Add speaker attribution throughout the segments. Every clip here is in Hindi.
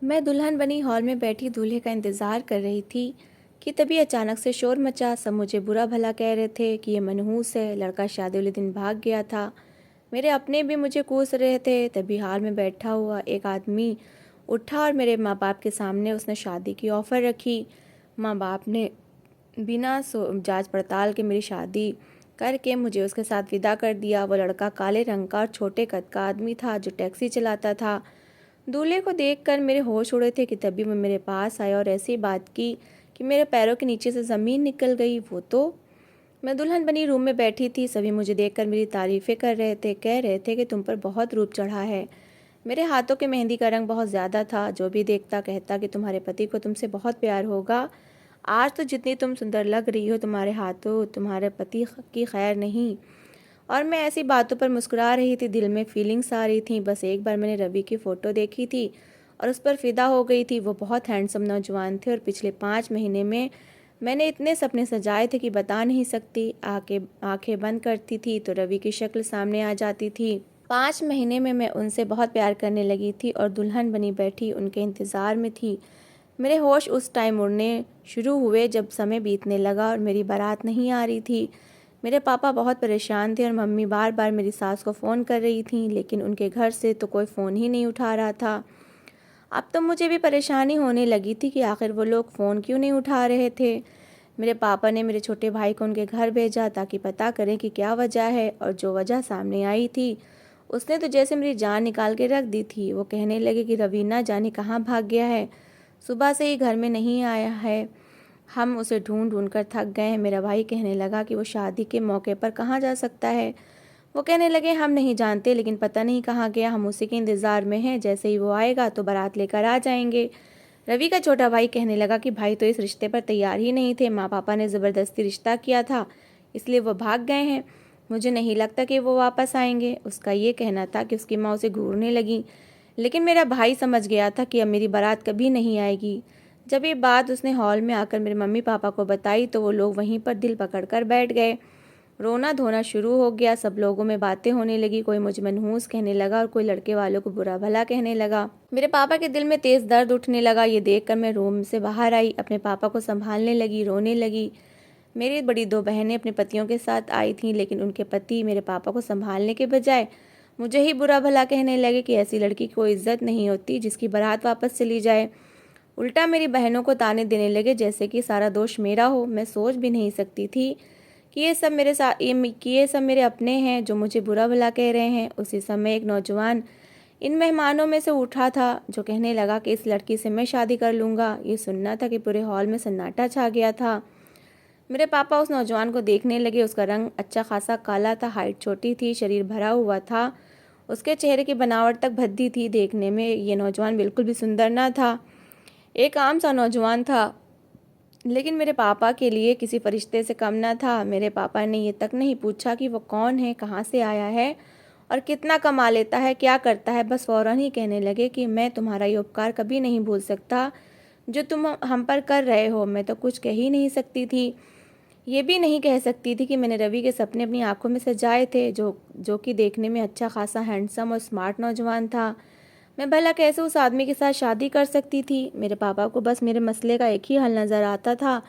Speaker 1: मैं दुल्हन बनी हॉल में बैठी दूल्हे का इंतज़ार कर रही थी कि तभी अचानक से शोर मचा। सब मुझे बुरा भला कह रहे थे कि ये मनहूस है, लड़का शादी वाले दिन भाग गया था। मेरे अपने भी मुझे कोस रहे थे। तभी हॉल में बैठा हुआ एक आदमी उठा और मेरे माँ बाप के सामने उसने शादी की ऑफ़र रखी। माँ बाप ने बिना जांच पड़ताल के मेरी शादी करके मुझे उसके साथ विदा कर दिया। वो लड़का काले रंग का और छोटे कद का आदमी था जो टैक्सी चलाता था। दूल्हे को देखकर मेरे होश उड़े थे कि तभी वो मेरे पास आया और ऐसी बात की कि मेरे पैरों के नीचे से ज़मीन निकल गई। वो तो मैं दुल्हन बनी रूम में बैठी थी। सभी मुझे देखकर मेरी तारीफ़ें कर रहे थे, कह रहे थे कि तुम पर बहुत रूप चढ़ा है। मेरे हाथों के मेहंदी का रंग बहुत ज़्यादा था। जो भी देखता कहता कि तुम्हारे पति को तुमसे बहुत प्यार होगा। आज तो जितनी तुम सुंदर लग रही हो, तुम्हारे हाथों तुम्हारे पति की खैर नहीं। और मैं ऐसी बातों पर मुस्कुरा रही थी। दिल में फीलिंग्स आ रही थी। बस एक बार मैंने रवि की फ़ोटो देखी थी और उस पर फ़िदा हो गई थी। वो बहुत हैंडसम नौजवान थे और पिछले 5 महीने में मैंने इतने सपने सजाए थे कि बता नहीं सकती। आंखें बंद करती थी तो रवि की शक्ल सामने आ जाती थी। 5 महीने में मैं उनसे बहुत प्यार करने लगी थी और दुल्हन बनी बैठी उनके इंतज़ार में थी। मेरे होश उस टाइम उड़ने शुरू हुए जब समय बीतने लगा और मेरी बारात नहीं आ रही थी। मेरे पापा बहुत परेशान थे और मम्मी बार बार मेरी सास को फ़ोन कर रही थी, लेकिन उनके घर से तो कोई फ़ोन ही नहीं उठा रहा था। अब तो मुझे भी परेशानी होने लगी थी कि आखिर वो लोग फ़ोन क्यों नहीं उठा रहे थे। मेरे पापा ने मेरे छोटे भाई को उनके घर भेजा ताकि पता करें कि क्या वजह है, और जो वजह सामने आई थी उसने तो जैसे मेरी जान निकाल के रख दी थी। वो कहने लगे कि रवीना जाने कहाँ भाग गया है, सुबह से ही घर में नहीं आया है, हम उसे ढूंढ ढूंढ कर थक गए हैं। मेरा भाई कहने लगा कि वो शादी के मौके पर कहाँ जा सकता है। वो कहने लगे हम नहीं जानते, लेकिन पता नहीं कहाँ गया, हम उसी के इंतज़ार में हैं, जैसे ही वो आएगा तो बारात लेकर आ जाएंगे। रवि का छोटा भाई कहने लगा कि भाई तो इस रिश्ते पर तैयार ही नहीं थे, माँ पापा ने ज़बरदस्ती रिश्ता किया था इसलिए वो भाग गए हैं। मुझे नहीं लगता कि वो वापस आएंगे। उसका ये कहना था कि उसकी माँ उसे घूरने लगी, लेकिन मेरा भाई समझ गया था कि अब मेरी बारात कभी नहीं आएगी। जब ये बात उसने हॉल में आकर मेरे मम्मी पापा को बताई तो वो लोग वहीं पर दिल पकड़कर बैठ गए। रोना धोना शुरू हो गया। सब लोगों में बातें होने लगी। कोई मुझे मनहूस कहने लगा और कोई लड़के वालों को बुरा भला कहने लगा। मेरे पापा के दिल में तेज़ दर्द उठने लगा। ये देखकर मैं रूम से बाहर आई, अपने पापा को संभालने लगी, रोने लगी। मेरी बड़ी 2 बहनें अपने पतियों के साथ आई थीं, लेकिन उनके पति मेरे पापा को संभालने के बजाय मुझे ही बुरा भला कहने लगे कि ऐसी लड़की की कोई इज्जत नहीं होती जिसकी बारात वापस चली जाए। उल्टा मेरी बहनों को ताने देने लगे जैसे कि सारा दोष मेरा हो। मैं सोच भी नहीं सकती थी कि ये सब मेरे अपने हैं जो मुझे बुरा भला कह रहे हैं। उसी समय एक नौजवान इन मेहमानों में से उठा था जो कहने लगा कि इस लड़की से मैं शादी कर लूँगा। ये सुनना था कि पूरे हॉल में सन्नाटा छा गया था। मेरे पापा उस नौजवान को देखने लगे। उसका रंग अच्छा खासा काला था, हाइट छोटी थी, शरीर भरा हुआ था, उसके चेहरे की बनावट तक भद्दी थी। देखने में ये नौजवान बिल्कुल भी सुंदर ना था, एक आम सा नौजवान था, लेकिन मेरे पापा के लिए किसी फरिश्ते से कम ना था। मेरे पापा ने ये तक नहीं पूछा कि वो कौन है, कहाँ से आया है और कितना कमा लेता है, क्या करता है। बस फ़ौरन ही कहने लगे कि मैं तुम्हारा ये उपकार कभी नहीं भूल सकता जो तुम हम पर कर रहे हो। मैं तो कुछ कह ही नहीं सकती थी। ये भी नहीं कह सकती थी कि मैंने रवि के सपने अपनी आंखों में सजाए थे, जो कि देखने में अच्छा खासा हैंडसम और स्मार्ट नौजवान था। मैं भला कैसे उस आदमी के साथ शादी कर सकती थी। मेरे पापा को बस मेरे मसले का एक ही हल नज़र आता था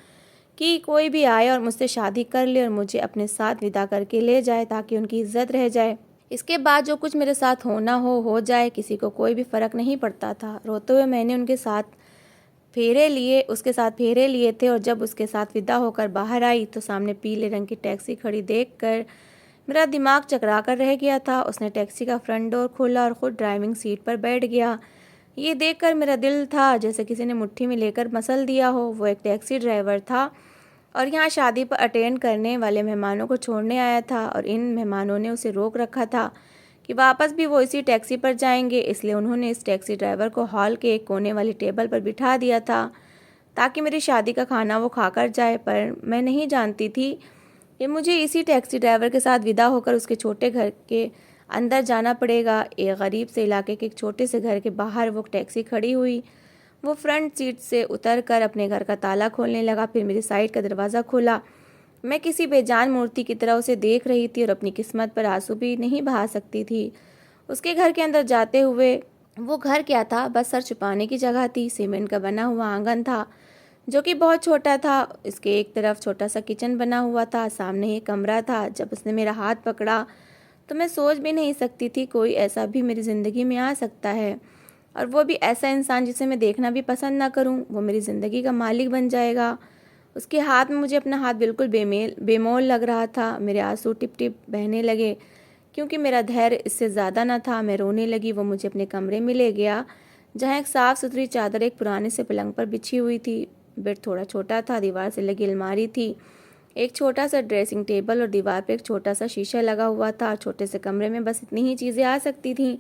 Speaker 1: कि कोई भी आए और मुझसे शादी कर ले और मुझे अपने साथ विदा करके ले जाए ताकि उनकी इज्जत रह जाए। इसके बाद जो कुछ मेरे साथ होना हो जाए, किसी को कोई भी फ़र्क नहीं पड़ता था। रोते हुए मैंने उसके साथ फेरे लिए थे और जब उसके साथ विदा होकर बाहर आई तो सामने पीले रंग की टैक्सी खड़ी देखकर मेरा दिमाग चकरा कर रह गया था। उसने टैक्सी का फ्रंट डोर खोला और ख़ुद ड्राइविंग सीट पर बैठ गया। ये देखकर मेरा दिल था जैसे किसी ने मुट्ठी में लेकर मसल दिया हो। वो एक टैक्सी ड्राइवर था और यहाँ शादी पर अटेंड करने वाले मेहमानों को छोड़ने आया था, और इन मेहमानों ने उसे रोक रखा था कि वापस भी वो इसी टैक्सी पर जाएंगे। इसलिए उन्होंने इस टैक्सी ड्राइवर को हॉल के एक कोने वाली टेबल पर बिठा दिया था ताकि मेरी शादी का खाना वो खाकर जाए। पर मैं नहीं जानती थी कि मुझे इसी टैक्सी ड्राइवर के साथ विदा होकर उसके छोटे घर के अंदर जाना पड़ेगा। एक गरीब से इलाके के एक छोटे से घर के बाहर वो टैक्सी खड़ी हुई। वो फ्रंट सीट से उतरकर अपने घर का ताला खोलने लगा, फिर मेरी साइड का दरवाज़ा खोला। मैं किसी बेजान मूर्ति की तरह उसे देख रही थी और अपनी किस्मत पर आंसू भी नहीं बहा सकती थी। उसके घर के अंदर जाते हुए वो घर क्या था, बस सर छुपाने की जगह थी। सीमेंट का बना हुआ आंगन था जो कि बहुत छोटा था। इसके एक तरफ छोटा सा किचन बना हुआ था, सामने ही कमरा था। जब उसने मेरा हाथ पकड़ा तो मैं सोच भी नहीं सकती थी कोई ऐसा भी मेरी ज़िंदगी में आ सकता है, और वो भी ऐसा इंसान जिसे मैं देखना भी पसंद ना करूं। वो मेरी ज़िंदगी का मालिक बन जाएगा। उसके हाथ में मुझे अपना हाथ बिल्कुल बेमोल लग रहा था। मेरे आंसू टिप टिप बहने लगे क्योंकि मेरा धैर्य इससे ज़्यादा न था। मैं रोने लगी। वो मुझे अपने कमरे में ले गया जहाँ एक साफ़ सुथरी चादर एक पुराने से पलंग पर बिछी हुई थी। बेड थोड़ा छोटा था, दीवार से लगी अलमारी थी, एक छोटा सा ड्रेसिंग टेबल और दीवार पर एक छोटा सा शीशा लगा हुआ था। छोटे से कमरे में बस इतनी ही चीज़ें आ सकती थीं।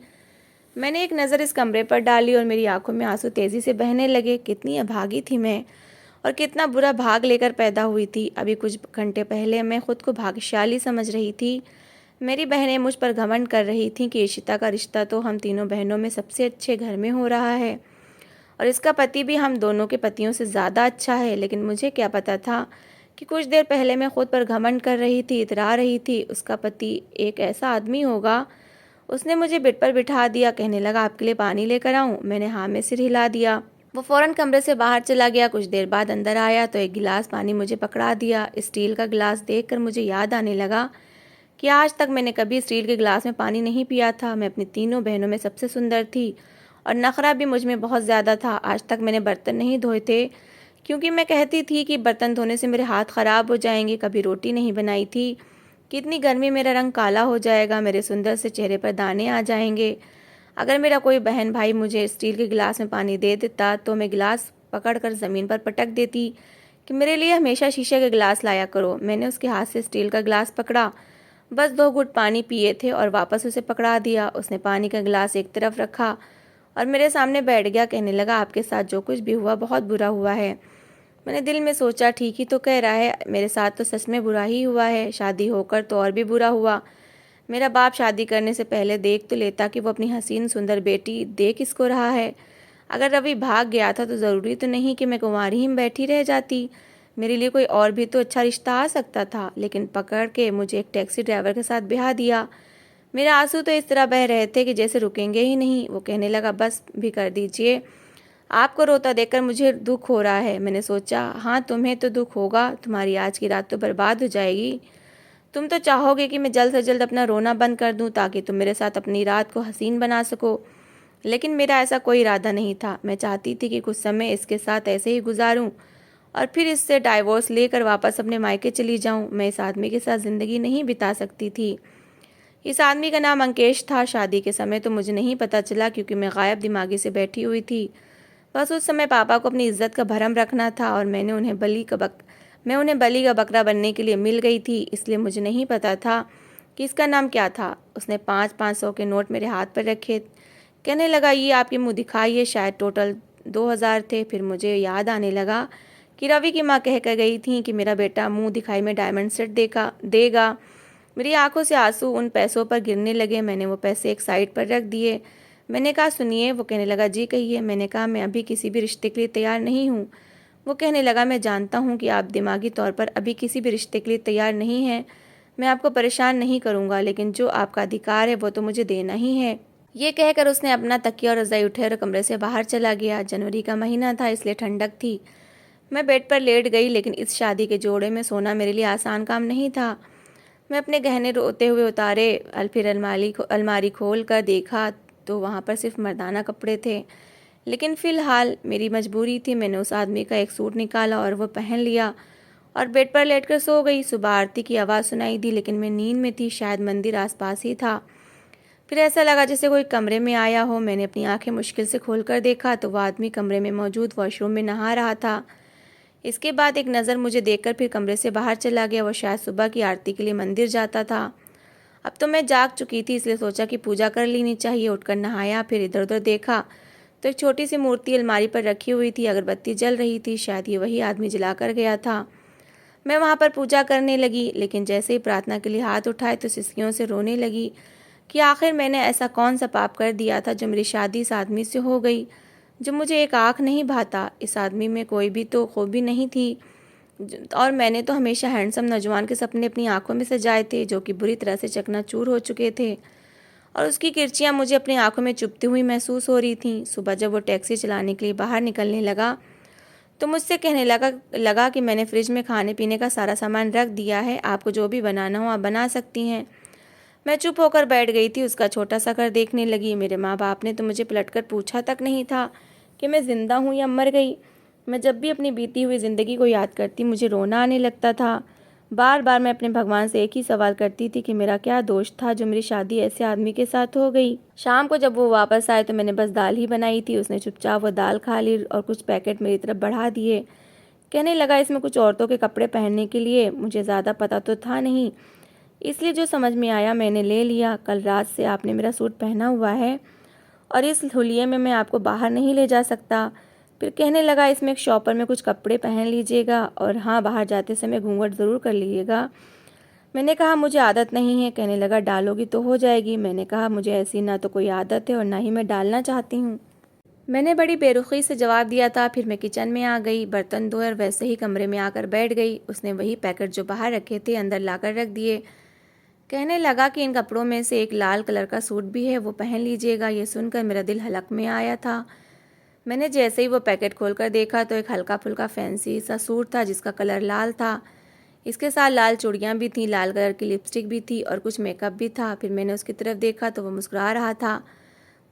Speaker 1: मैंने एक नज़र इस कमरे पर डाली और मेरी आंखों में आंसू तेज़ी से बहने लगे। कितनी अभागी थी मैं, और कितना बुरा भाग लेकर पैदा हुई थी। अभी कुछ घंटे पहले मैं खुद को भाग्यशाली समझ रही थी। मेरी बहनें मुझ पर घमंड कर रही थीं कि इशिता का रिश्ता तो हम तीनों बहनों में सबसे अच्छे घर में हो रहा है, और इसका पति भी हम दोनों के पतियों से ज़्यादा अच्छा है। लेकिन मुझे क्या पता था कि कुछ देर पहले मैं खुद पर घमंड कर रही थी, इतरा रही थी। उसका पति एक ऐसा आदमी होगा। उसने मुझे बेड पर बिठा दिया, कहने लगा आपके लिए पानी लेकर आऊं। मैंने हाँ में सिर हिला दिया। वो फौरन कमरे से बाहर चला गया। कुछ देर बाद अंदर आया तो एक गिलास पानी मुझे पकड़ा दिया। स्टील का गिलास देखकर मुझे याद आने लगा कि आज तक मैंने कभी स्टील के गिलास में पानी नहीं पिया था। मैं अपनी तीनों बहनों में सबसे सुंदर थी और नखरा भी मुझ में बहुत ज़्यादा था। आज तक मैंने बर्तन नहीं धोए थे क्योंकि मैं कहती थी कि बर्तन धोने से मेरे हाथ ख़राब हो जाएंगे। कभी रोटी नहीं बनाई थी, कितनी गर्मी मेरा रंग काला हो जाएगा, मेरे सुंदर से चेहरे पर दाने आ जाएंगे। अगर मेरा कोई बहन भाई मुझे स्टील के गिलास में पानी दे देता तो मैं गिलास पकड़कर ज़मीन पर पटक देती कि मेरे लिए हमेशा शीशे के गिलास लाया करो। मैंने उसके हाथ से स्टील का गिलास पकड़ा, बस 2 घूंट पानी पिए थे और वापस उसे पकड़ा दिया। उसने पानी का गिलास एक तरफ रखा और मेरे सामने बैठ गया। कहने लगा आपके साथ जो कुछ भी हुआ बहुत बुरा हुआ है। मैंने दिल में सोचा ठीक ही तो कह रहा है, मेरे साथ तो सच में बुरा ही हुआ है। शादी होकर तो और भी बुरा हुआ। मेरा बाप शादी करने से पहले देख तो लेता कि वो अपनी हसीन सुंदर बेटी दे किसको रहा है। अगर रवि भाग गया था तो ज़रूरी तो नहीं कि मैं कुंवारी ही बैठी रह जाती। मेरे लिए कोई और भी तो अच्छा रिश्ता आ सकता था। लेकिन पकड़ के मुझे एक टैक्सी ड्राइवर के साथ ब्याह दिया। मेरे आंसू तो इस तरह बह रहे थे कि जैसे रुकेंगे ही नहीं। वो कहने लगा बस भी कर दीजिए, आपको रोता देखकर मुझे दुख हो रहा है। मैंने सोचा हाँ तुम्हें तो दुख होगा, तुम्हारी आज की रात तो बर्बाद हो जाएगी। तुम तो चाहोगे कि मैं जल्द से जल्द अपना रोना बंद कर दूं ताकि तुम मेरे साथ अपनी रात को हसीन बना सको। लेकिन मेरा ऐसा कोई इरादा नहीं था। मैं चाहती थी कि कुछ समय इसके साथ ऐसे ही गुजारूं और फिर इससे डाइवोर्स लेकर वापस अपने मायके चली जाऊं। मैं इस आदमी के साथ ज़िंदगी नहीं बिता सकती थी। इस आदमी का नाम अंकेश था। शादी के समय तो मुझे नहीं पता चला क्योंकि मैं गायब दिमागी से बैठी हुई थी। बस उस समय पापा को अपनी इज्जत का भरम रखना था और मैं उन्हें बलि का बकरा बनने के लिए मिल गई थी। इसलिए मुझे नहीं पता था कि इसका नाम क्या था। उसने 500-500 के नोट मेरे हाथ पर रखे। कहने लगा ये आपके मुंह दिखाइए। शायद टोटल 2000 थे। फिर मुझे याद आने लगा कि रवि की माँ कह कर गई थी कि मेरा बेटा मुंह दिखाई में डायमंड सेट देगा। मेरी आंखों से आंसू उन पैसों पर गिरने लगे। मैंने वो पैसे एक साइड पर रख दिए। मैंने कहा सुनिए। वो कहने लगा जी कहिए। मैंने कहा मैं अभी किसी भी रिश्ते के लिए तैयार नहीं हूँ। वो कहने लगा मैं जानता हूँ कि आप दिमागी तौर पर अभी किसी भी रिश्ते के लिए तैयार नहीं हैं। मैं आपको परेशान नहीं करूँगा, लेकिन जो आपका अधिकार है वो तो मुझे देना ही है। ये कहकर उसने अपना तकिया और रज़ाई उठे और कमरे से बाहर चला गया। जनवरी का महीना था इसलिए ठंडक थी। मैं बेड पर लेट गई, लेकिन इस शादी के जोड़े में सोना मेरे लिए आसान काम नहीं था। मैं अपने गहने रोते हुए उतारे। फिर अलमारी खोल कर देखा तो वहाँ पर सिर्फ मर्दाना कपड़े थे। लेकिन फ़िलहाल मेरी मजबूरी थी। मैंने उस आदमी का एक सूट निकाला और वो पहन लिया और बेड पर लेटकर सो गई। सुबह आरती की आवाज़ सुनाई दी, लेकिन मैं नींद में थी। शायद मंदिर आसपास ही था। फिर ऐसा लगा जैसे कोई कमरे में आया हो। मैंने अपनी आंखें मुश्किल से खोलकर देखा तो वह आदमी कमरे में मौजूद वॉशरूम में नहा रहा था। इसके बाद एक नज़र मुझे देखकर फिर कमरे से बाहर चला गया। वो शायद सुबह की आरती के लिए मंदिर जाता था। अब तो मैं जाग चुकी थी, इसलिए सोचा कि पूजा कर लेनी चाहिए। उठकर नहाया, फिर इधर उधर देखा तो एक छोटी सी मूर्ति अलमारी पर रखी हुई थी। अगरबत्ती जल रही थी। शायद ये वही आदमी जला कर गया था। मैं वहाँ पर पूजा करने लगी, लेकिन जैसे ही प्रार्थना के लिए हाथ उठाए तो सिसकियों से रोने लगी कि आखिर मैंने ऐसा कौन सा पाप कर दिया था जो मेरी शादी इस आदमी से हो गई, जो मुझे एक आँख नहीं भाता। इस आदमी में कोई भी तो खूबी नहीं थी, और मैंने तो हमेशा हैंडसम नौजवान के सपने अपनी आंखों में सजाए थे जो कि बुरी तरह से चकनाचूर हो चुके थे। और उसकी किरचियाँ मुझे अपनी आंखों में चुभती हुई महसूस हो रही थीं। सुबह जब वो टैक्सी चलाने के लिए बाहर निकलने लगा तो मुझसे कहने लगा कि मैंने फ्रिज में खाने पीने का सारा सामान रख दिया है, आपको जो भी बनाना हो आप बना सकती हैं। मैं चुप होकर बैठ गई थी, उसका छोटा सा घर देखने लगी। मेरे माँ बाप ने तो मुझे पलटकर पूछा तक नहीं था कि मैं ज़िंदा हूँ या मर गई। मैं जब भी अपनी बीती हुई ज़िंदगी को याद करती मुझे रोना आने लगता था। बार बार मैं अपने भगवान से एक ही सवाल करती थी कि मेरा क्या दोष था जो मेरी शादी ऐसे आदमी के साथ हो गई। शाम को जब वो वापस आए तो मैंने बस दाल ही बनाई थी। उसने चुपचाप वो दाल खा ली और कुछ पैकेट मेरी तरफ बढ़ा दिए। कहने लगा, इसमें कुछ औरतों के कपड़े पहनने के लिए, मुझे ज़्यादा पता तो था नहीं, इसलिए जो समझ में आया मैंने ले लिया। कल रात से आपने मेरा सूट पहना हुआ है और इस हुलिये में मैं आपको बाहर नहीं ले जा सकता। फिर कहने लगा, इसमें एक शॉपर में कुछ कपड़े पहन लीजिएगा और हाँ, बाहर जाते समय घूंघट ज़रूर कर लीजिएगा। मैंने कहा, मुझे आदत नहीं है। कहने लगा, डालोगी तो हो जाएगी। मैंने कहा, मुझे ऐसी ना तो कोई आदत है और ना ही मैं डालना चाहती हूँ। मैंने बड़ी बेरुखी से जवाब दिया था। फिर मैं किचन में आ गई, बर्तन धोए और वैसे ही कमरे में आकर बैठ गई। उसने वही पैकेट जो बाहर रखे थे अंदर लाकर रख दिए। कहने लगा कि इन कपड़ों में से एक लाल कलर का सूट भी है, वो पहन लीजिएगा। ये सुनकर मेरा दिल हलक में आया था। मैंने जैसे ही वो पैकेट खोलकर देखा तो एक हल्का फुल्का फैंसी सा सूट था जिसका कलर लाल था। इसके साथ लाल चूड़ियाँ भी थीं, लाल कलर की लिपस्टिक भी थी और कुछ मेकअप भी था। फिर मैंने उसकी तरफ देखा तो वो मुस्कुरा रहा था।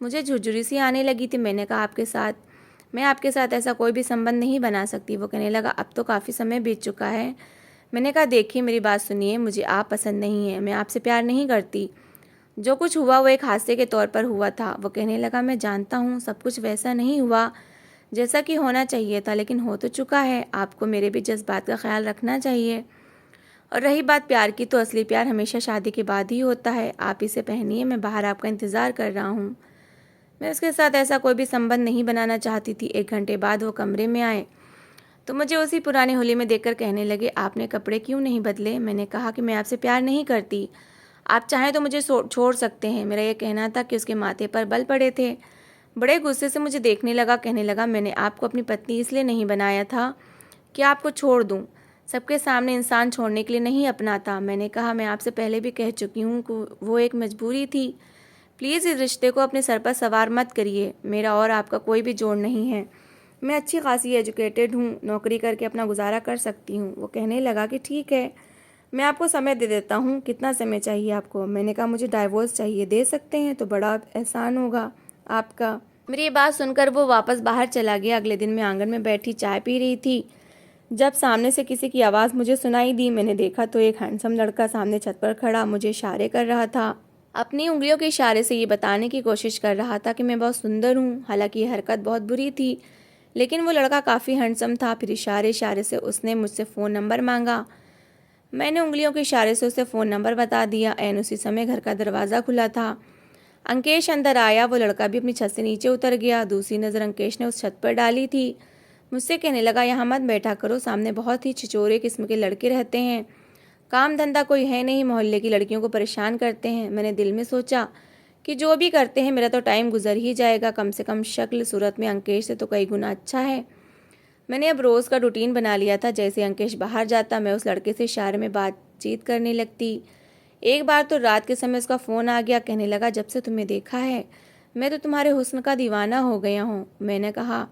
Speaker 1: मुझे झुरझुरी सी आने लगी थी। मैंने कहा, मैं आपके साथ ऐसा कोई भी संबंध नहीं बना सकती। वो कहने लगा, अब तो काफ़ी समय बीत चुका है। मैंने कहा, देखिए मेरी बात सुनिए, मुझे आप पसंद नहीं है, मैं आपसे प्यार नहीं करती। जो कुछ हुआ वो एक हादसे के तौर पर हुआ था। वो कहने लगा, मैं जानता हूँ सब कुछ वैसा नहीं हुआ जैसा कि होना चाहिए था, लेकिन हो तो चुका है। आपको मेरे भी जज्बात का ख्याल रखना चाहिए। और रही बात प्यार की, तो असली प्यार हमेशा शादी के बाद ही होता है। आप इसे पहनिए, मैं बाहर आपका इंतज़ार कर रहा हूँ। मैं उसके साथ ऐसा कोई भी संबंध नहीं बनाना चाहती थी। 1 घंटे बाद वो कमरे में आए तो मुझे उसी पुरानी होली में देखकर कहने लगे, आपने कपड़े क्यों नहीं बदले? मैंने कहा कि मैं आपसे प्यार नहीं करती, आप चाहें तो मुझे छोड़ सकते हैं। मेरा यह कहना था कि उसके माथे पर बल पड़े थे। बड़े गुस्से से मुझे देखने लगा। कहने लगा, मैंने आपको अपनी पत्नी इसलिए नहीं बनाया था कि आपको छोड़ दूं। सबके सामने इंसान छोड़ने के लिए नहीं अपनाता। मैंने कहा, मैं आपसे पहले भी कह चुकी हूँ कि वो एक मजबूरी थी। प्लीज़ इस रिश्ते को अपने सर पर सवार मत करिए। मेरा और आपका कोई भी जोड़ नहीं है। मैं अच्छी खासी एजुकेटेड हूँ, नौकरी करके अपना गुजारा कर सकती हूँ। वो कहने लगा कि ठीक है, मैं आपको समय दे देता हूँ। कितना समय चाहिए आपको? मैंने कहा, मुझे डाइवोर्स चाहिए। दे सकते हैं तो बड़ा एहसान होगा आपका। मेरी ये बात सुनकर वो वापस बाहर चला गया। अगले दिन मैं आंगन में बैठी चाय पी रही थी जब सामने से किसी की आवाज़ मुझे सुनाई दी। मैंने देखा तो एक हैंडसम लड़का सामने छत पर खड़ा मुझे इशारे कर रहा था। अपनी उंगलियों के इशारे से ये बताने की कोशिश कर रहा था कि मैं बहुत सुंदर हूँ। हालांकि ये हरकत बहुत बुरी थी, लेकिन वो लड़का काफ़ी हैंडसम था। फिर इशारे इशारे से उसने मुझसे फ़ोन नंबर मांगा। मैंने उंगलियों के इशारे से उसे फ़ोन नंबर बता दिया। एन उसी समय घर का दरवाज़ा खुला था। अंकेश अंदर आया। वो लड़का भी अपनी छत से नीचे उतर गया। दूसरी नज़र अंकेश ने उस छत पर डाली थी। मुझसे कहने लगा, यहाँ मत बैठा करो, सामने बहुत ही छिचोरे किस्म के लड़के रहते हैं, काम धंधा कोई है नहीं, मोहल्ले की लड़कियों को परेशान करते हैं। मैंने दिल में सोचा कि जो भी करते हैं मेरा तो टाइम गुजर ही जाएगा, कम से कम शक्ल सूरत में अंकेश से तो कई गुना अच्छा है। मैंने अब रोज़ का रूटीन बना लिया था। जैसे अंकेश बाहर जाता मैं उस लड़के से इशारे में बातचीत करने लगती। एक बार तो रात के समय उसका फ़ोन आ गया। कहने लगा, जब से तुम्हें देखा है मैं तो तुम्हारे हुस्न का दीवाना हो गया हूँ। मैंने कहा,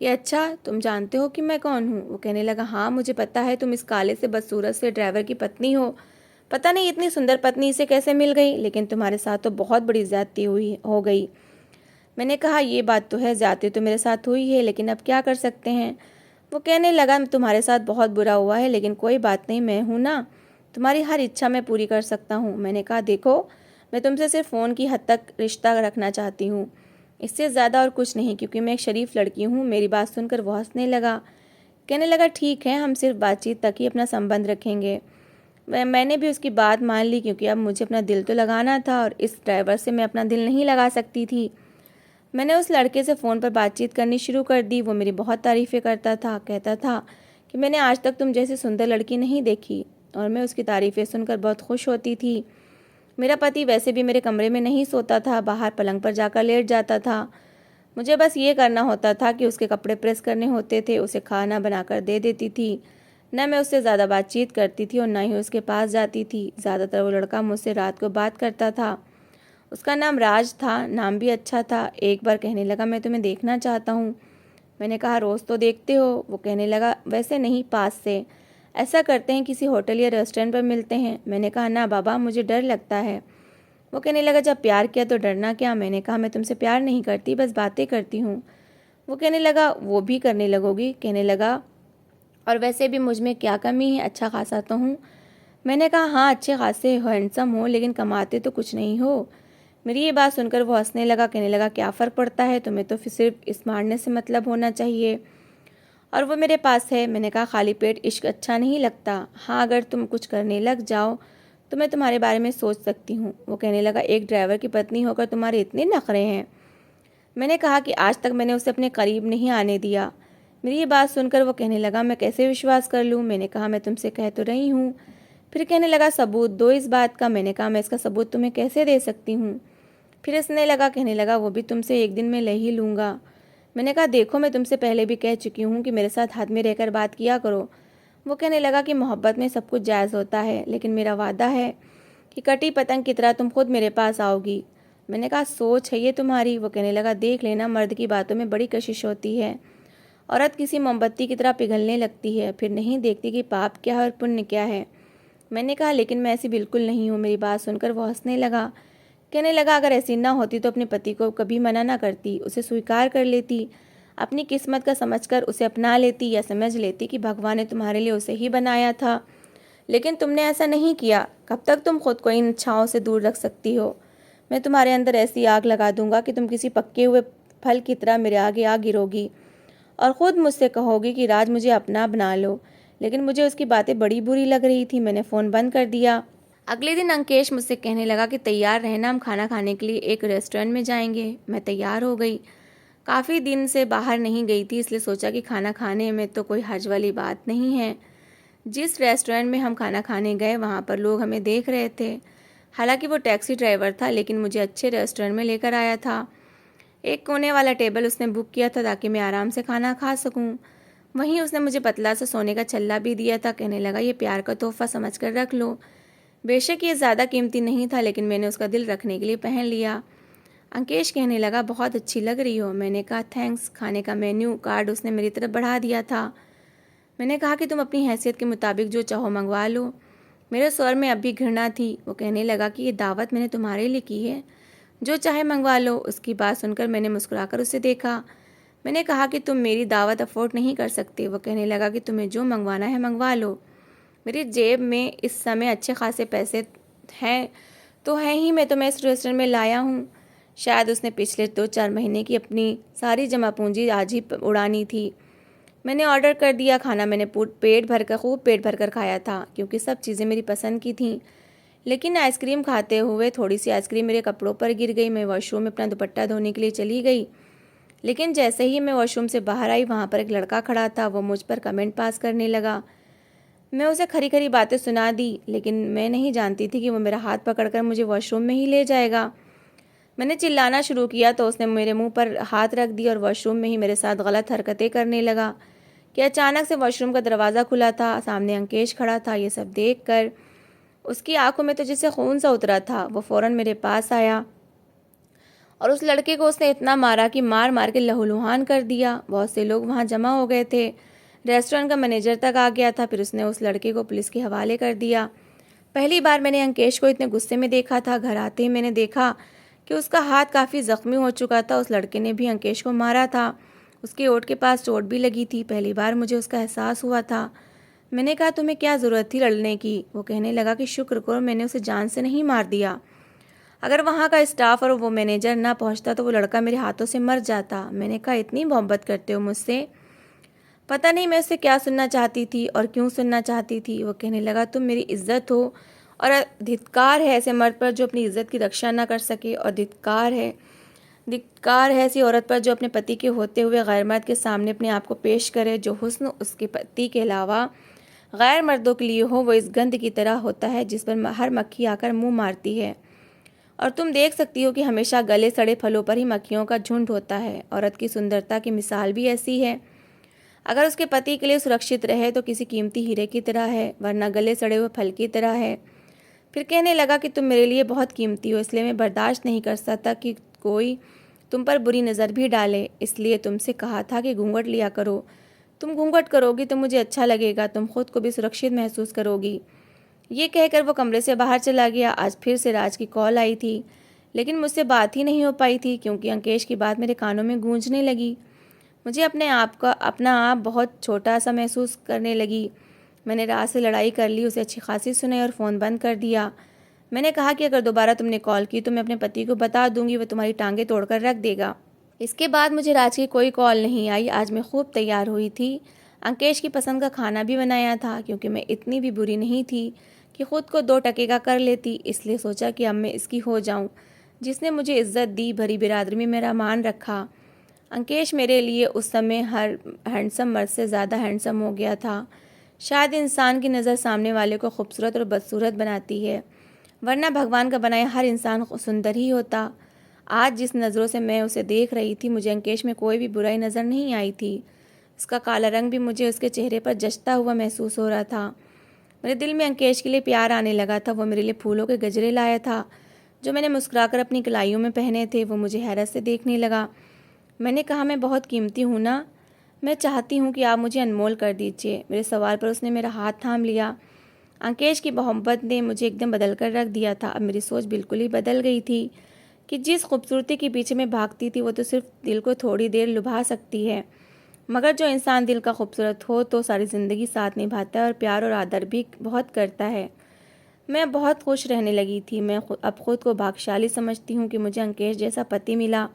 Speaker 1: ये अच्छा, तुम जानते हो कि मैं कौन हूँ? वो कहने लगा, हाँ मुझे पता है, तुम इस काले से बदसूरत से ड्राइवर की पत्नी हो। पता नहीं इतनी सुंदर पत्नी इसे कैसे मिल गई, लेकिन तुम्हारे साथ तो बहुत बड़ी ज्यादती हो गई। मैंने कहा, ये बात तो है, ज्यादती तो मेरे साथ हुई है, लेकिन अब क्या कर सकते हैं। वो कहने लगा, तुम्हारे साथ बहुत बुरा हुआ है, लेकिन कोई बात नहीं, मैं हूँ ना, तुम्हारी हर इच्छा मैं पूरी कर सकता हूँ। मैंने कहा, देखो मैं तुमसे सिर्फ फ़ोन की हद तक रिश्ता रखना चाहती हूँ, इससे ज़्यादा और कुछ नहीं, क्योंकि मैं एक शरीफ लड़की हूँ। मेरी बात सुनकर वो हंसने लगा। कहने लगा, ठीक है, हम सिर्फ बातचीत तक ही अपना संबंध रखेंगे। मैंने भी उसकी बात मान ली, क्योंकि अब मुझे अपना दिल तो लगाना था और इस ड्राइवर से मैं अपना दिल नहीं लगा सकती थी। मैंने उस लड़के से फ़ोन पर बातचीत करनी शुरू कर दी। वो मेरी बहुत तारीफ़ें करता था, कहता था कि मैंने आज तक तुम जैसी सुंदर लड़की नहीं देखी, और मैं उसकी तारीफ़ें सुनकर बहुत खुश होती थी। मेरा पति वैसे भी मेरे कमरे में नहीं सोता था, बाहर पलंग पर जाकर लेट जाता था। मुझे बस ये करना होता था कि उसके कपड़े प्रेस करने होते थे, उसे खाना बनाकर दे देती थी। न मैं उससे ज़्यादा बातचीत करती थी और न ही उसके पास जाती थी। ज़्यादातर वो लड़का मुझसे रात को बात करता था। उसका नाम राज था, नाम भी अच्छा था। एक बार कहने लगा मैं तुम्हें देखना चाहता हूँ। मैंने कहा रोज़ तो देखते हो। वो कहने लगा वैसे नहीं, पास से। ऐसा करते हैं किसी होटल या रेस्टोरेंट पर मिलते हैं। मैंने कहा ना बाबा, मुझे डर लगता है। वो कहने लगा जब प्यार किया तो डरना क्या। मैंने कहा मैं तुमसे प्यार नहीं करती, बस बातें करती हूँ। वो कहने लगा वो भी करने लगोगी। कहने लगा और वैसे भी मुझ में क्या कमी है, अच्छा खासा तो हूँ। मैंने कहा हाँ, अच्छे खासे हो, हैंडसम हो, लेकिन कमाते तो कुछ नहीं हो। मेरी ये बात सुनकर वो हंसने लगा। कहने लगा क्या फ़र्क पड़ता है, तुम्हें तो फिर सिर्फ स्मार्टनेस से मतलब होना चाहिए और वो मेरे पास है। मैंने कहा खाली पेट इश्क अच्छा नहीं लगता। हाँ, अगर तुम कुछ करने लग जाओ तो मैं तुम्हारे बारे में सोच सकती हूँ। वो कहने लगा एक ड्राइवर की पत्नी होकर तुम्हारे इतने नखरे हैं। मैंने कहा कि आज तक मैंने उसे अपने करीब नहीं आने दिया। मेरी ये बात सुनकर वो कहने लगा मैं कैसे विश्वास कर लूँ। मैंने कहा मैं तुमसे कह तो रही हूँ। फिर कहने लगा सबूत दो इस बात का। मैंने कहा मैं इसका सबूत तुम्हें कैसे दे सकती हूँ। फिर हंसने लगा। कहने लगा वो भी तुमसे एक दिन में ले ही लूँगा। मैंने कहा देखो, मैं तुमसे पहले भी कह चुकी हूँ कि मेरे साथ हाथ में रहकर बात किया करो। वो कहने लगा कि मोहब्बत में सब कुछ जायज़ होता है, लेकिन मेरा वादा है कि कटी पतंग की तरह तुम खुद मेरे पास आओगी। मैंने कहा सोच है ये तुम्हारी। वो कहने लगा देख लेना, मर्द की बातों में बड़ी कशिश होती है। औरत किसी मोमबत्ती की तरह पिघलने लगती है, फिर नहीं देखती कि पाप क्या है और पुण्य क्या है। मैंने कहा लेकिन मैं ऐसी बिल्कुल नहीं हूँ। मेरी बात सुनकर वो हंसने लगा। कहने लगा अगर ऐसी ना होती तो अपने पति को कभी मना ना करती, उसे स्वीकार कर लेती, अपनी किस्मत का समझकर उसे अपना लेती, या समझ लेती कि भगवान ने तुम्हारे लिए उसे ही बनाया था। लेकिन तुमने ऐसा नहीं किया। कब तक तुम खुद को इन इच्छाओं से दूर रख सकती हो। मैं तुम्हारे अंदर ऐसी आग लगा दूंगा कि तुम किसी पके हुए फल की तरह मेरे आगे आ गिरोगी और ख़ुद मुझसे कहोगी कि राज मुझे अपना बना लो। लेकिन मुझे उसकी बातें बड़ी बुरी लग रही थी। मैंने फ़ोन बंद कर दिया। अगले दिन अंकेश मुझसे कहने लगा कि तैयार रहना, हम खाना खाने के लिए एक रेस्टोरेंट में जाएंगे। मैं तैयार हो गई। काफ़ी दिन से बाहर नहीं गई थी, इसलिए सोचा कि खाना खाने में तो कोई हर्ज वाली बात नहीं है। जिस रेस्टोरेंट में हम खाना खाने गए वहाँ पर लोग हमें देख रहे थे। हालांकि वो टैक्सी ड्राइवर था, लेकिन मुझे अच्छे रेस्टोरेंट में लेकर आया था। एक कोने वाला टेबल उसने बुक किया था ताकि मैं आराम से खाना खा सकूं। वहीं उसने मुझे पतला सा सोने का छल्ला भी दिया था। कहने लगा ये प्यार का तोहफा समझ कर रख लो। बेशक ये ज़्यादा कीमती नहीं था, लेकिन मैंने उसका दिल रखने के लिए पहन लिया। अंकेश कहने लगा बहुत अच्छी लग रही हो। मैंने कहा थैंक्स। खाने का मेन्यू कार्ड उसने मेरी तरफ बढ़ा दिया था। मैंने कहा कि तुम अपनी हैसियत के मुताबिक जो चाहो मंगवा लो। मेरे स्वर में अब भी घृणा थी। वो कहने लगा कि ये दावत मैंने तुम्हारे लिए की है, जो चाहे मंगवा लो। उसकी बात सुनकर मैंने मुस्कुराकर उसे देखा। मैंने कहा कि तुम मेरी दावत अफोर्ड नहीं कर सकते। वो कहने लगा कि तुम्हें जो मंगवाना है मंगवा लो। मेरी जेब में इस समय अच्छे खासे पैसे हैं तो हैं ही, मैं तुम्हें इस रेस्टोरेंट में लाया हूँ। शायद उसने पिछले 2-4 महीने की अपनी सारी जमा पूंजी आज ही उड़ानी थी। मैंने ऑर्डर कर दिया। खाना मैंने खूब पेट भर कर खाया था, क्योंकि सब चीज़ें मेरी पसंद की थीं। लेकिन आइसक्रीम खाते हुए थोड़ी सी आइसक्रीम मेरे कपड़ों पर गिर गई। मैं वॉशरूम में अपना दुपट्टा धोने के लिए चली गई, लेकिन जैसे ही मैं वॉशरूम से बाहर आई वहाँ पर एक लड़का खड़ा था। वो मुझ पर कमेंट पास करने लगा। मैं उसे खरी खरी बातें सुना दी, लेकिन मैं नहीं जानती थी कि वो मेरा हाथ पकड़कर मुझे वॉशरूम में ही ले जाएगा। मैंने चिल्लाना शुरू किया तो उसने मेरे मुंह पर हाथ रख दिया और वॉशरूम में ही मेरे साथ गलत हरकतें करने लगा कि अचानक से वॉशरूम का दरवाज़ा खुला था। सामने अंकेश खड़ा था। ये सब देखकर उसकी आंखों में तो जैसे खून सा उतरा था। वो फ़ौरन मेरे पास आया और उस लड़के को उसने इतना मारा कि मार मार के लहूलुहान कर दिया। बहुत से लोग वहाँ जमा हो गए थे। रेस्टोरेंट का मैनेजर तक आ गया था। फिर उसने उस लड़के को पुलिस के हवाले कर दिया। पहली बार मैंने अंकेश को इतने गुस्से में देखा था। घर आते ही मैंने देखा कि उसका हाथ काफ़ी ज़ख्मी हो चुका था। उस लड़के ने भी अंकेश को मारा था। उसके ओठ के पास चोट भी लगी थी। पहली बार मुझे उसका एहसास हुआ था। मैंने कहा तुम्हें क्या ज़रूरत थी लड़ने की। वो कहने लगा कि शुक्र करो मैंने उसे जान से नहीं मार दिया। अगर वहाँ का स्टाफ और वो मैनेजर ना पहुँचता तो वो लड़का मेरे हाथों से मर जाता। मैंने कहा इतनी मोहब्बत करते हो मुझसे। पता नहीं मैं उससे क्या सुनना चाहती थी और क्यों सुनना चाहती थी। वो कहने लगा तुम मेरी इज्जत हो और धिक्कार है ऐसे मर्द पर जो अपनी इज्जत की रक्षा ना कर सके, और धिक्कार है ऐसी औरत पर जो अपने पति के होते हुए गैर मर्द के सामने अपने आप को पेश करे। जो हुस्न उसके पति के अलावा गैर मर्दों के लिए हो वो इस गंध की तरह होता है जिस पर हर मक्खी आकर मुंह मारती है। और तुम देख सकती हो कि हमेशा गले सड़े फलों पर ही मक्खियों का झुंड होता है। औरत की सुंदरता की मिसाल भी ऐसी है। अगर उसके पति के लिए सुरक्षित रहे तो किसी कीमती हीरे की तरह है, वरना गले सड़े हुए फल की तरह है। फिर कहने लगा कि तुम मेरे लिए बहुत कीमती हो, इसलिए मैं बर्दाश्त नहीं कर सकता कि कोई तुम पर बुरी नज़र भी डाले, इसलिए तुमसे कहा था कि घूंघट लिया करो। तुम घूंघट करोगी तो मुझे अच्छा लगेगा, तुम खुद को भी सुरक्षित महसूस करोगी। ये कहकर वो कमरे से बाहर चला गया। आज फिर से राज की कॉल आई थी, लेकिन मुझसे बात ही नहीं हो पाई थी क्योंकि अंकेश की बात मेरे कानों में गूंजने लगी। मुझे अपना आप बहुत छोटा सा महसूस करने लगी। मैंने राज से लड़ाई कर ली, उसे अच्छी खासी सुनाई और फ़ोन बंद कर दिया। मैंने कहा कि अगर दोबारा तुमने कॉल की तो मैं अपने पति को बता दूंगी, वह तुम्हारी टांगें तोड़कर रख देगा। इसके बाद मुझे राज की कोई कॉल नहीं आई। आज मैं खूब तैयार हुई थी। अंकेश की पसंद का खाना भी बनाया था क्योंकि मैं इतनी भी बुरी नहीं थी कि खुद को 2 टके का कर लेती, इसलिए सोचा कि अब मैं इसकी हो जाऊं, जिसने मुझे इज्जत दी, भरी बिरादरी में मेरा मान रखा। अंकेश मेरे लिए उस समय हर हैंडसम मर्द से ज़्यादा हैंडसम हो गया था। शायद इंसान की नज़र सामने वाले को खूबसूरत और बदसूरत बनाती है, वरना भगवान का बनाया हर इंसान सुंदर ही होता। आज जिस नज़रों से मैं उसे देख रही थी, मुझे अंकेश में कोई भी बुराई नज़र नहीं आई थी। उसका काला रंग भी मुझे उसके चेहरे पर जचता हुआ महसूस हो रहा था। मेरे दिल में अंकेश के लिए प्यार आने लगा था। वो मेरे लिए फूलों के गजरे लाया था जो मैंने मुस्कुराकर अपनी कलाइयों में पहने थे। वो मुझे हैरत से देखने लगा। मैंने कहा, मैं बहुत कीमती हूँ ना, मैं चाहती हूँ कि आप मुझे अनमोल कर दीजिए। मेरे सवाल पर उसने मेरा हाथ थाम लिया। अंकेश की मोहब्बत ने मुझे एकदम बदल कर रख दिया था। अब मेरी सोच बिल्कुल ही बदल गई थी कि जिस खूबसूरती के पीछे मैं भागती थी वो तो सिर्फ दिल को थोड़ी देर लुभा सकती है, मगर जो इंसान दिल का खूबसूरत हो तो सारी ज़िंदगी साथ निभाता है और प्यार और आदर भी बहुत करता है। मैं बहुत खुश रहने लगी थी। मैं अब खुद को भाग्यशाली समझती हूँ कि मुझे अंकेश जैसा पति मिला।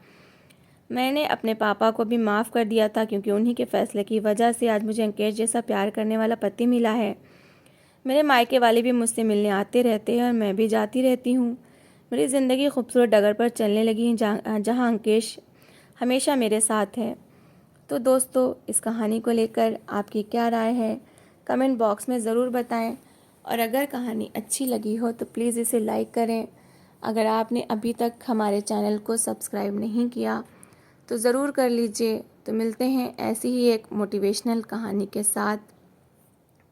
Speaker 1: मैंने अपने पापा को भी माफ़ कर दिया था क्योंकि उन्हीं के फैसले की वजह से आज मुझे अंकेश जैसा प्यार करने वाला पति मिला है। मेरे मायके वाले भी मुझसे मिलने आते रहते हैं और मैं भी जाती रहती हूँ। मेरी ज़िंदगी खूबसूरत डगर पर चलने लगी है जहाँ अंकेश हमेशा मेरे साथ है। तो दोस्तों, इस कहानी को लेकर आपकी क्या राय है, कमेंट बॉक्स में ज़रूर बताएं। और अगर कहानी अच्छी लगी हो तो प्लीज़ इसे लाइक करें। अगर आपने अभी तक हमारे चैनल को सब्सक्राइब नहीं किया तो ज़रूर कर लीजिए। तो मिलते हैं ऐसी ही एक मोटिवेशनल कहानी के साथ।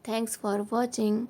Speaker 1: Thanks for watching.